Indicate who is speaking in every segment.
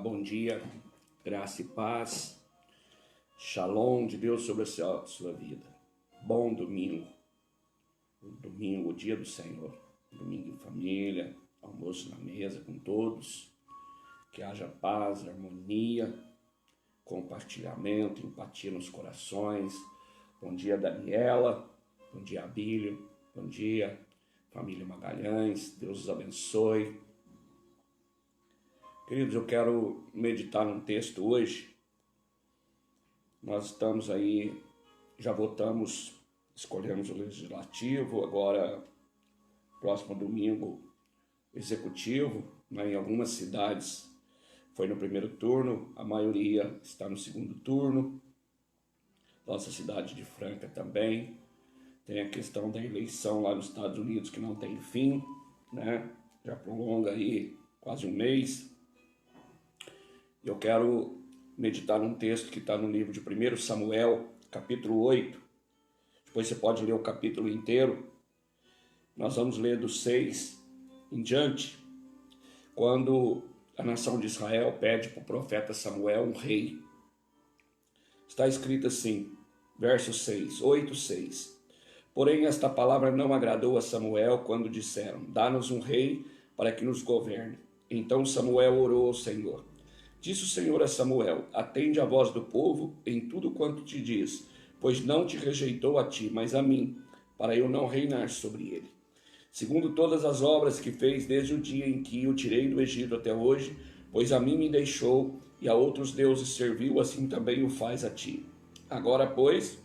Speaker 1: bom dia, graça e paz, shalom de Deus sobre a sua vida. Bom domingo, o dia do Senhor, domingo em família, almoço na mesa com todos, que haja paz, harmonia, compartilhamento, empatia nos corações. Bom dia, Daniela, bom dia, Abílio, bom dia, família Magalhães, Deus os abençoe. Queridos, eu quero meditar num texto hoje. Nós estamos aí, já votamos, escolhemos o legislativo, agora, próximo domingo, o executivo, né? Em algumas cidades foi no primeiro turno, a maioria está no segundo turno. Nossa cidade de Franca também. Tem a questão da eleição lá nos Estados Unidos que não tem fim, né? Já prolonga aí quase um mês. Eu quero meditar num texto que está no livro de 1 Samuel, capítulo 8. Depois você pode ler o capítulo inteiro. Nós vamos ler do 6 em diante, quando a nação de Israel pede para o profeta Samuel um rei. Está escrito assim, verso 6, 8:6. Porém, esta palavra não agradou a Samuel quando disseram, dá-nos um rei para que nos governe. Então Samuel orou ao Senhor. Disse o Senhor a Samuel, atende a voz do povo em tudo quanto te diz, pois não te rejeitou a ti, mas a mim, para eu não reinar sobre ele. Segundo todas as obras que fez desde o dia em que o tirei do Egito até hoje, pois a mim me deixou e a outros deuses serviu, assim também o faz a ti. Agora, pois,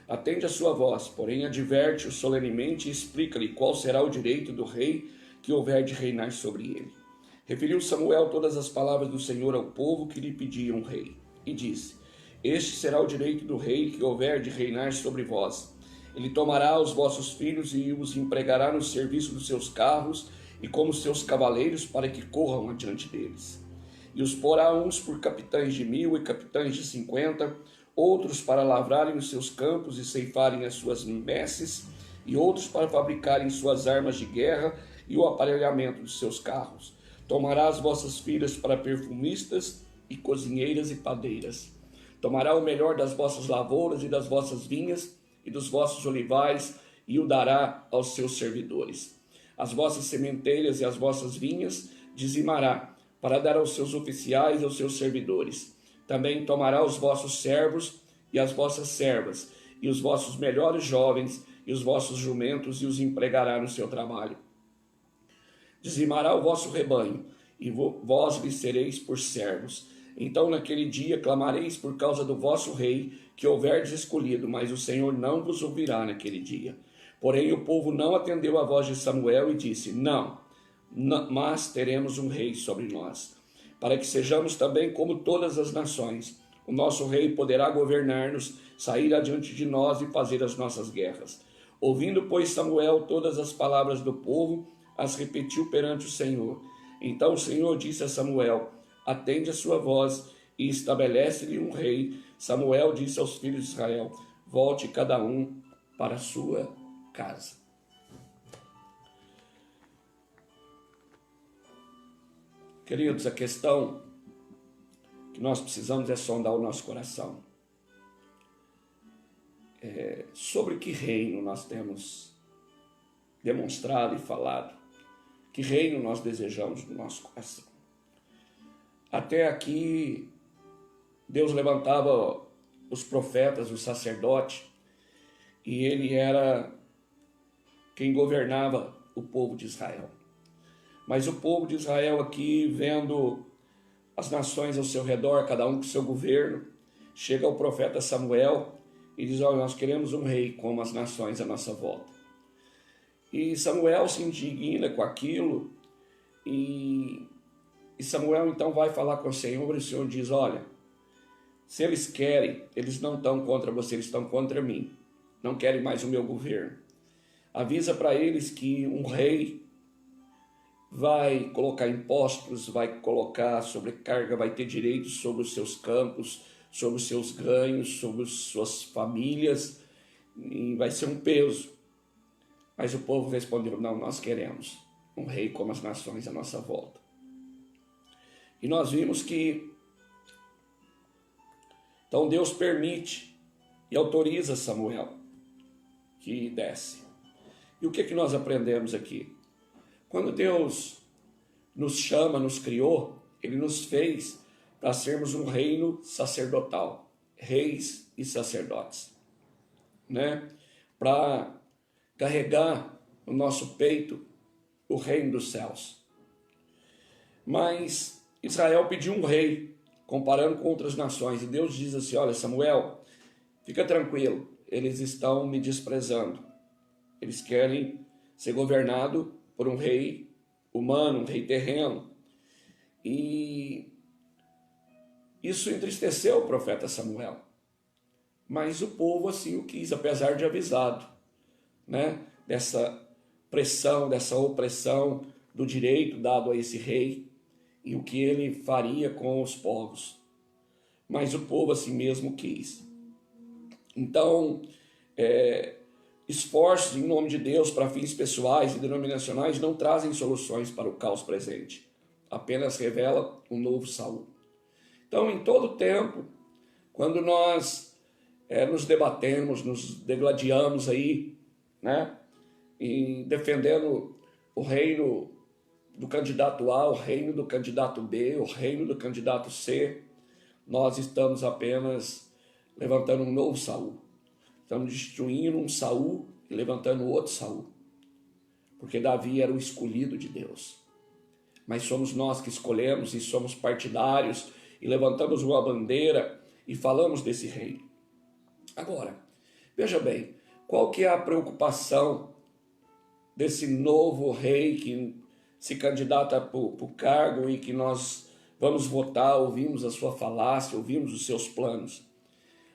Speaker 1: atende a sua voz, porém adverte-o solenemente e explica-lhe qual será o direito do rei que houver de reinar sobre ele. Referiu Samuel todas as palavras do Senhor ao povo que lhe pediam um rei, e disse, este será o direito do rei que houver de reinar sobre vós. Ele tomará os vossos filhos e os empregará no serviço dos seus carros e como seus cavaleiros para que corram adiante deles. E os porá uns por capitães de 1000 e capitães de 50, outros para lavrarem os seus campos e ceifarem as suas messes, e outros para fabricarem suas armas de guerra e o aparelhamento dos seus carros. Tomará as vossas filhas para perfumistas e cozinheiras e padeiras. Tomará o melhor das vossas lavouras e das vossas vinhas e dos vossos olivais e o dará aos seus servidores. As vossas sementeiras e as vossas vinhas dizimará para dar aos seus oficiais e aos seus servidores. Também tomará os vossos servos e as vossas servas e os vossos melhores jovens e os vossos jumentos e os empregará no seu trabalho. Dizimará o vosso rebanho, e vós lhe sereis por servos. Então naquele dia clamareis por causa do vosso rei, que houverdes escolhido, mas o Senhor não vos ouvirá naquele dia. Porém o povo não atendeu à voz de Samuel e disse, não, mas teremos um rei sobre nós, para que sejamos também como todas as nações. O nosso rei poderá governar-nos, sair adiante de nós e fazer as nossas guerras. Ouvindo, pois, Samuel todas as palavras do povo, as repetiu perante o Senhor. Então o Senhor disse a Samuel, atende a sua voz e estabelece-lhe um rei. Samuel disse aos filhos de Israel, volte cada um para a sua casa. Queridos, a questão que nós precisamos é sondar o nosso coração. Sobre que reino nós temos demonstrado e falado? Que reino nós desejamos no nosso coração? Até aqui, Deus levantava os profetas, os sacerdotes, e ele era quem governava o povo de Israel. Mas o povo de Israel aqui, vendo as nações ao seu redor, cada um com seu governo, chega ao profeta Samuel e diz, olha, nós queremos um rei como as nações à nossa volta. E Samuel se indigna com aquilo, e Samuel então vai falar com o Senhor, e o Senhor diz, olha, se eles querem, eles não estão contra você, eles estão contra mim, não querem mais o meu governo. Avisa para eles que um rei vai colocar impostos, vai colocar sobrecarga, vai ter direitos sobre os seus campos, sobre os seus ganhos, sobre as suas famílias, e vai ser um peso. Mas o povo respondeu, não, nós queremos um rei como as nações à nossa volta. E nós vimos que então Deus permite e autoriza Samuel que desce. E o que nós aprendemos aqui? Quando Deus nos chama, nos criou, Ele nos fez para sermos um reino sacerdotal, reis e sacerdotes, né? Para carregar no nosso peito o reino dos céus. Mas Israel pediu um rei, comparando com outras nações, e Deus diz assim: olha, Samuel, fica tranquilo, eles estão me desprezando, eles querem ser governado por um rei humano, um rei terreno. E isso entristeceu o profeta Samuel. Mas o povo assim o quis, apesar de avisado, né? Dessa pressão, dessa opressão do direito dado a esse rei e o que ele faria com os povos. Mas o povo assim mesmo quis. Então, esforços em nome de Deus para fins pessoais e denominacionais não trazem soluções para o caos presente. Apenas revela um novo Saul. Então, em todo tempo, quando nós nos debatemos, nos degladiamos aí, né, e defendendo o reino do candidato A, o reino do candidato B, o reino do candidato C, nós estamos apenas levantando um novo Saul. Estamos destruindo um Saul e levantando outro Saul. Porque Davi era o escolhido de Deus. Mas somos nós que escolhemos e somos partidários e levantamos uma bandeira e falamos desse rei. Agora, veja bem, qual que é a preocupação desse novo rei que se candidata para o cargo e que nós vamos votar, ouvimos a sua falácia, ouvimos os seus planos?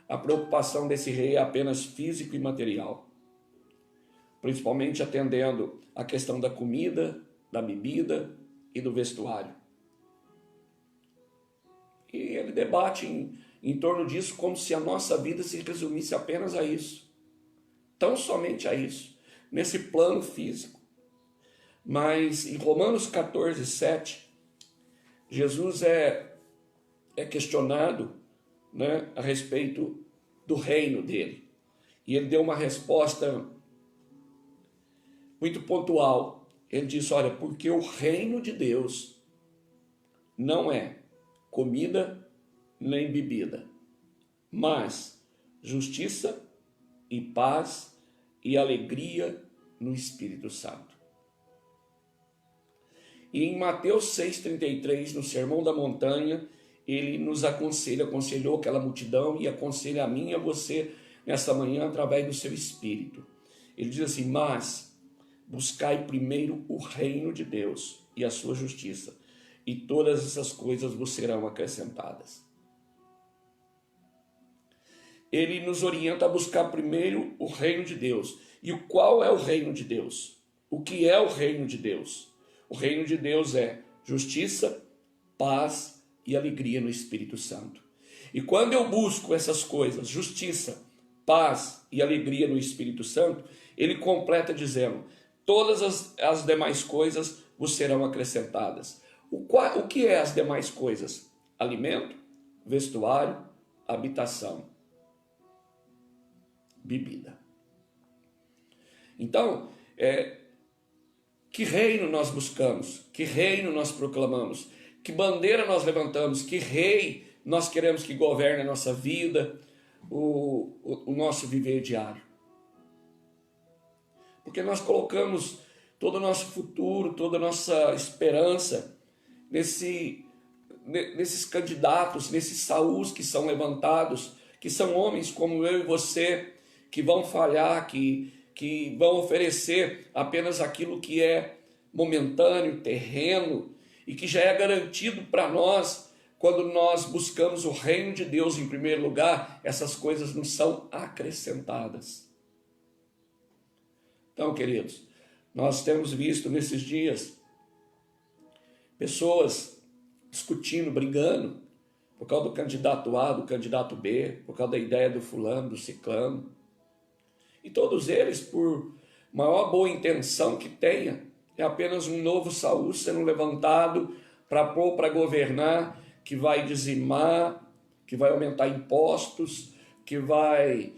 Speaker 1: A preocupação desse rei é apenas físico e material, principalmente atendendo a questão da comida, da bebida e do vestuário. E ele debate em torno disso como se a nossa vida se resumisse apenas a isso, tão somente a isso, nesse plano físico. Mas em Romanos 14, 7, Jesus é questionado, né, a respeito do reino dele. E ele deu uma resposta muito pontual. Ele disse: olha, porque o reino de Deus não é comida nem bebida, mas justiça e paz e alegria no Espírito Santo. E em Mateus 6,33, no Sermão da Montanha, ele nos aconselhou aquela multidão e aconselha a mim e a você nessa manhã através do seu Espírito. Ele diz assim: mas buscai primeiro o reino de Deus e a sua justiça, e todas essas coisas vos serão acrescentadas. Ele nos orienta a buscar primeiro o reino de Deus. E qual é o reino de Deus? O que é o reino de Deus? O reino de Deus é justiça, paz e alegria no Espírito Santo. E quando eu busco essas coisas, justiça, paz e alegria no Espírito Santo, ele completa dizendo: todas as demais coisas vos serão acrescentadas. O que é as demais coisas? Alimento, vestuário, habitação, bebida. Então, que reino nós buscamos? Que reino nós proclamamos? Que bandeira nós levantamos? Que rei nós queremos que governe a nossa vida, o nosso viver diário? Porque nós colocamos todo o nosso futuro, toda a nossa esperança nesses candidatos, nesses Saús que são levantados, que são homens como eu e você, que vão falhar, que vão oferecer apenas aquilo que é momentâneo, terreno, e que já é garantido para nós quando nós buscamos o reino de Deus em primeiro lugar. Essas coisas nos são acrescentadas. Então, queridos, nós temos visto nesses dias pessoas discutindo, brigando, por causa do candidato A, do candidato B, por causa da ideia do fulano, do ciclano. E todos eles, por maior boa intenção que tenha, é apenas um novo Saul sendo levantado para pôr para governar, que vai dizimar, que vai aumentar impostos, que vai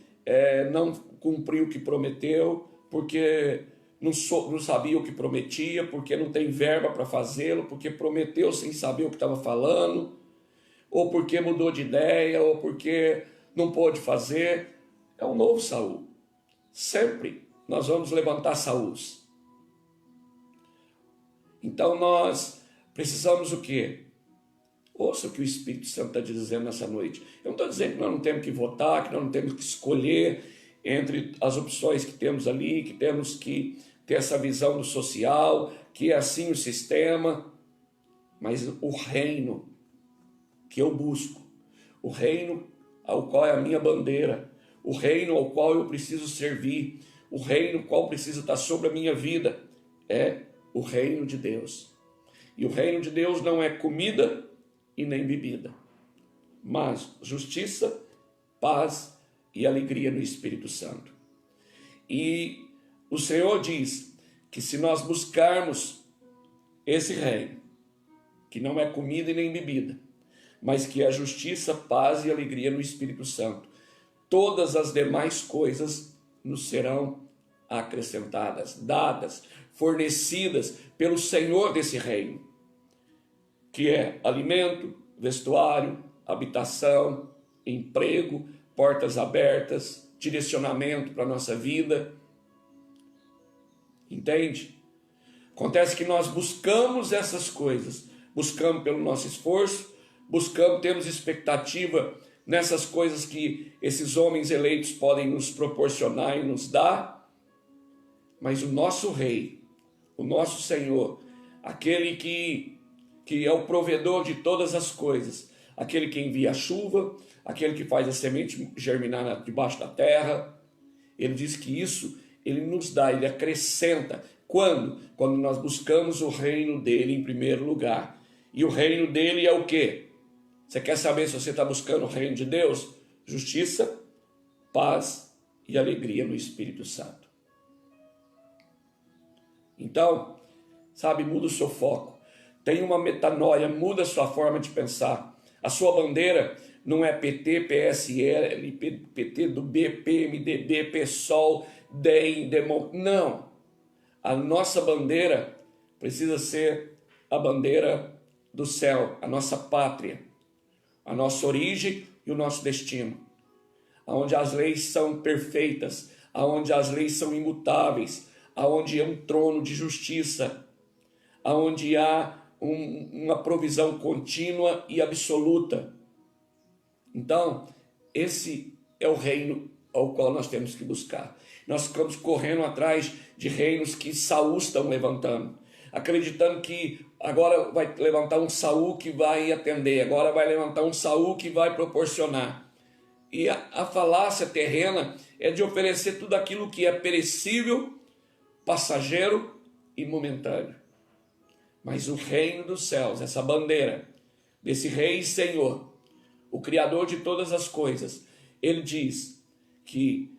Speaker 1: não cumprir o que prometeu, porque não sabia o que prometia, porque não tem verba para fazê-lo, porque prometeu sem saber o que estava falando, ou porque mudou de ideia, ou porque não pôde fazer. É um novo Saul. Sempre nós vamos levantar Saúls. Então nós precisamos o quê? Ouça o que o Espírito Santo está dizendo nessa noite. Eu não estou dizendo que nós não temos que votar, que nós não temos que escolher entre as opções que temos ali, que temos que ter essa visão do social, que é assim o sistema, mas o reino que eu busco, o reino ao qual é a minha bandeira, o reino ao qual eu preciso servir, o reino ao qual precisa estar sobre a minha vida, é o reino de Deus. E o reino de Deus não é comida e nem bebida, mas justiça, paz e alegria no Espírito Santo. E o Senhor diz que se nós buscarmos esse reino, que não é comida e nem bebida, mas que é justiça, paz e alegria no Espírito Santo, todas as demais coisas nos serão acrescentadas, dadas, fornecidas pelo Senhor desse reino, que é alimento, vestuário, habitação, emprego, portas abertas, direcionamento para a nossa vida. Entende? Acontece que nós buscamos essas coisas, buscamos pelo nosso esforço, buscamos, temos expectativa nessas coisas que esses homens eleitos podem nos proporcionar e nos dar, mas o nosso Rei, o nosso Senhor, aquele que é o provedor de todas as coisas, aquele que envia a chuva, aquele que faz a semente germinar debaixo da terra, ele diz que isso ele nos dá, ele acrescenta. Quando? Quando nós buscamos o reino dele em primeiro lugar. E o reino dele é o quê? Você quer saber se você está buscando o reino de Deus? Justiça, paz e alegria no Espírito Santo. Então, sabe, muda o seu foco. Tem uma metanoia, muda a sua forma de pensar. A sua bandeira não é PT, PSL, PT do B, PMDB, PSOL, DEM, Demo. Não. A nossa bandeira precisa ser a bandeira do céu, a nossa pátria, a nossa origem e o nosso destino. Onde as leis são perfeitas, onde as leis são imutáveis, onde é um trono de justiça, onde há uma provisão contínua e absoluta. Então, esse é o reino ao qual nós temos que buscar. Nós ficamos correndo atrás de reinos que Saul estão levantando, acreditando que agora vai levantar um Saul que vai atender, agora vai levantar um Saul que vai proporcionar. E a falácia terrena é de oferecer tudo aquilo que é perecível, passageiro e momentâneo. Mas o reino dos céus, essa bandeira desse Rei e Senhor, o Criador de todas as coisas, ele diz que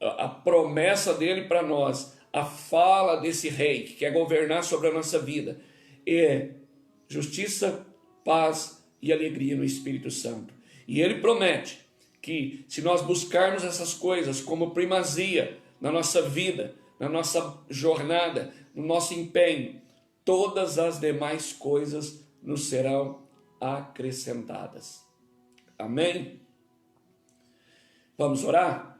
Speaker 1: a promessa dele para nós, a fala desse Rei que quer governar sobre a nossa vida, é justiça, paz e alegria no Espírito Santo. E ele promete que se nós buscarmos essas coisas como primazia na nossa vida, na nossa jornada, no nosso empenho, todas as demais coisas nos serão acrescentadas. Amém? Vamos orar?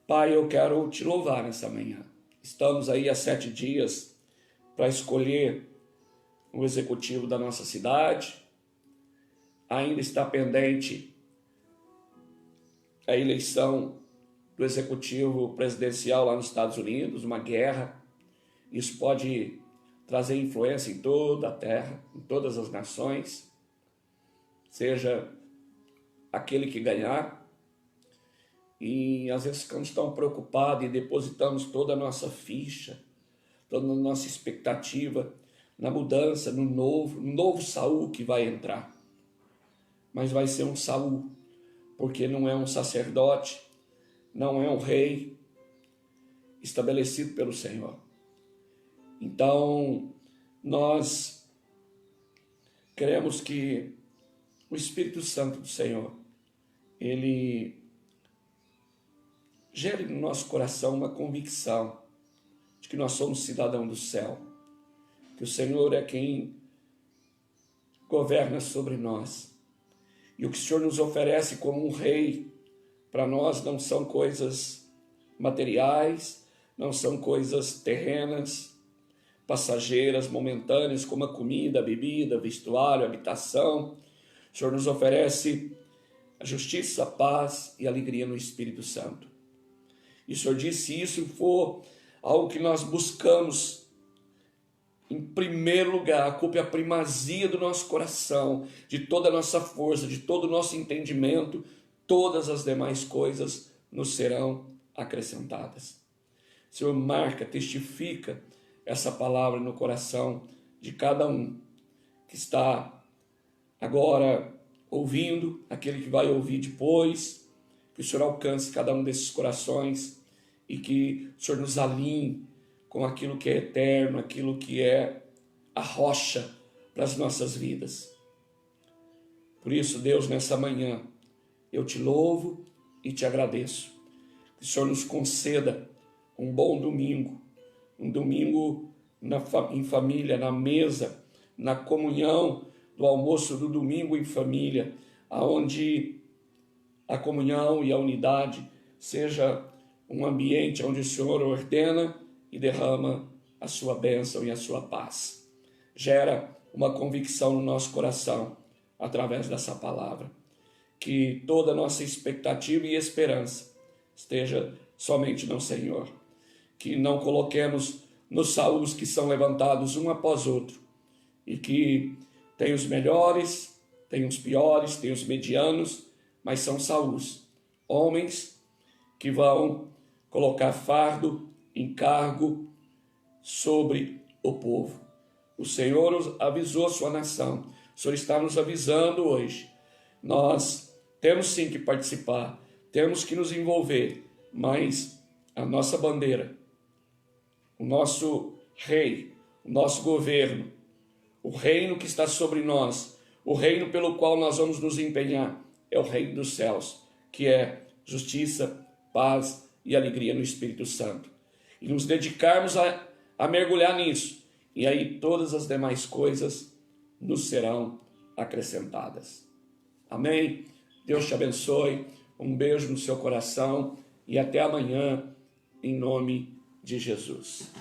Speaker 1: Pai, eu quero te louvar nessa manhã. Estamos aí há 7 dias para escolher o executivo da nossa cidade. Ainda está pendente a eleição do executivo presidencial lá nos Estados Unidos, uma guerra. Isso pode trazer influência em toda a terra, em todas as nações, seja aquele que ganhar. E às vezes ficamos tão preocupados e depositamos toda a nossa ficha, toda a nossa expectativa na mudança, no novo Saul que vai entrar. Mas vai ser um Saul, porque não é um sacerdote, não é um rei estabelecido pelo Senhor. Então, nós queremos que o Espírito Santo do Senhor, ele gere no nosso coração uma convicção de que nós somos cidadãos do céu, que o Senhor é quem governa sobre nós. E o que o Senhor nos oferece como um rei, para nós não são coisas materiais, não são coisas terrenas, passageiras, momentâneas, como a comida, a bebida, vestuário, a habitação. O Senhor nos oferece a justiça, a paz e a alegria no Espírito Santo. E o Senhor disse, se isso for algo que nós buscamos, em primeiro lugar, ocupe a primazia do nosso coração, de toda a nossa força, de todo o nosso entendimento, todas as demais coisas nos serão acrescentadas. Senhor, marca, testifica essa palavra no coração de cada um que está agora ouvindo, aquele que vai ouvir depois, que o Senhor alcance cada um desses corações e que o Senhor nos alinhe com aquilo que é eterno, aquilo que é a rocha para as nossas vidas. Por isso, Deus, nessa manhã, eu te louvo e te agradeço. Que o Senhor nos conceda um bom domingo, um domingo em família, na mesa, na comunhão do almoço do domingo em família, aonde a comunhão e a unidade seja um ambiente onde o Senhor ordena e derrama a sua bênção e a sua paz. Gera uma convicção no nosso coração através dessa palavra. Que toda a nossa expectativa e esperança esteja somente no Senhor. Que não coloquemos nos Saús que são levantados um após outro. E que tem os melhores, tem os piores, tem os medianos, mas são Saús. Homens que vão colocar fardo, encargo sobre o povo. O Senhor avisou a sua nação. O Senhor está nos avisando hoje. Nós temos sim que participar, temos que nos envolver, mas a nossa bandeira, o nosso rei, o nosso governo, o reino que está sobre nós, o reino pelo qual nós vamos nos empenhar, é o reino dos céus, que é justiça, paz e alegria no Espírito Santo. E nos dedicarmos a mergulhar nisso, e aí todas as demais coisas nos serão acrescentadas. Amém? Deus te abençoe, um beijo no seu coração e até amanhã, em nome de Jesus.